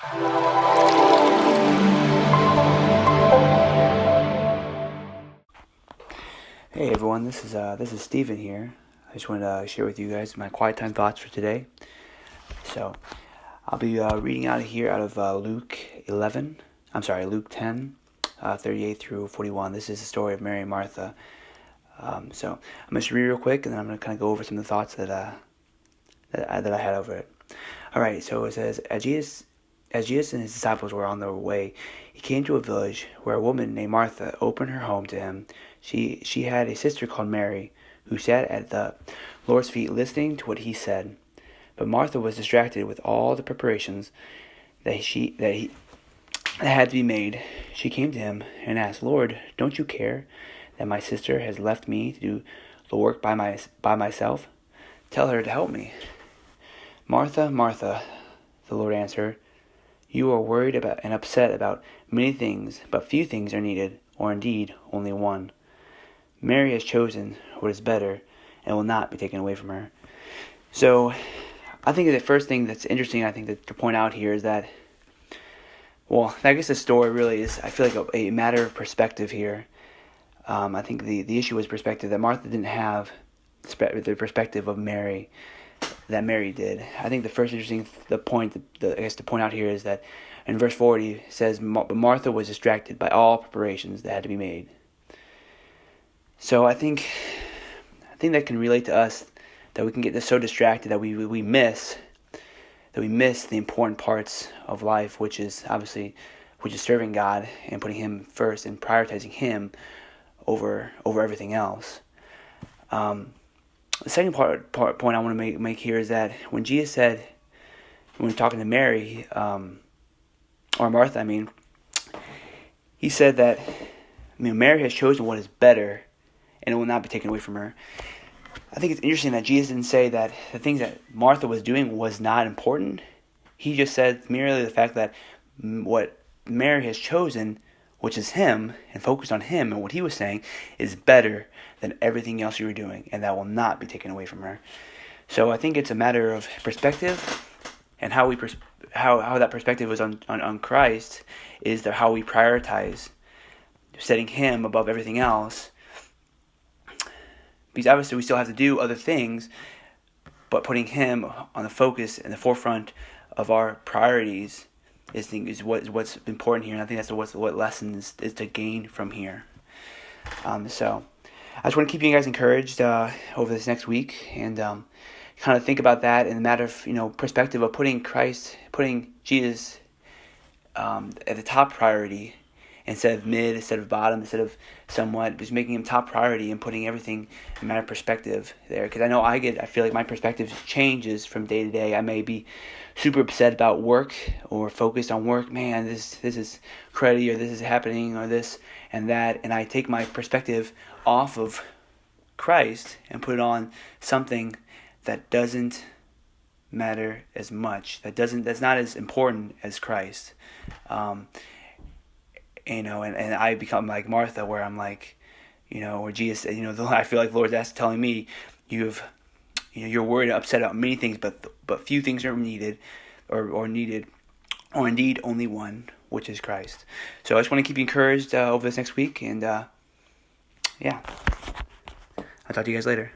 Hey everyone, this is Steven here. I just wanted to share with you guys my quiet time thoughts for today. So I'll be reading out of here out of Luke 10, 38 through 41. This is the story of Mary and Martha. So I'm going to read real quick, and then I'm going to kind of go over some of the thoughts that I had over it. All right, so it says, as Jesus and his disciples were on their way, he came to a village where a woman named Martha opened her home to him. She had a sister called Mary, who sat at the Lord's feet listening to what he said. But Martha was distracted with all the preparations that had to be made. She came to him and asked, "Lord, don't you care that my sister has left me to do the work by myself? Tell her to help me." "Martha, Martha," the Lord answered, "you are worried about and upset about many things, but few things are needed, or indeed only one. Mary has chosen what is better and will not be taken away from her." So I think the first thing that's interesting, I think, to point out here is that, well, I guess the story really is, I feel like, a matter of perspective here. I think the issue was perspective, that Martha didn't have the perspective of Mary that Mary did. I think the first interesting point to point out here is that in verse 40 it says, "But Martha was distracted by all preparations that had to be made." So I think that can relate to us, that we can get so distracted that we miss the important parts of life, which is serving God and putting Him first and prioritizing Him over everything else. The second point I want to make here is that when Jesus said, when talking to Mary, or Martha, he said that, Mary has chosen what is better, and it will not be taken away from her. I think it's interesting that Jesus didn't say that the things that Martha was doing was not important. He just said merely the fact that what Mary has chosen, which is Him, and focused on Him and what He was saying, is better than everything else you were doing, and that will not be taken away from her. So I think it's a matter of perspective, and how that perspective was on Christ is how we prioritize setting Him above everything else. Because obviously we still have to do other things, but putting Him on the focus and the forefront of our priorities is what's important here, and I think that's what lesson is to gain from here. So I just want to keep you guys encouraged over this next week, and kind of think about that in the matter of perspective of putting Jesus at the top priority, instead of mid, instead of bottom, instead of somewhat, just making Him top priority and putting everything in a matter of perspective there. Because I know I feel like my perspective changes from day to day. I may be super upset about work, or focused on work. Man, this is cruddy, or this is happening, or this and that, and I take my perspective off of Christ and put it on something that doesn't matter as much. That's not as important as Christ. And I become like Martha, where I'm like, where Jesus said, I feel like the Lord's telling me, you're worried and upset about many things, but few things are needed, or needed, or indeed only one, which is Christ. So I just want to keep you encouraged over this next week, and yeah, I'll talk to you guys later.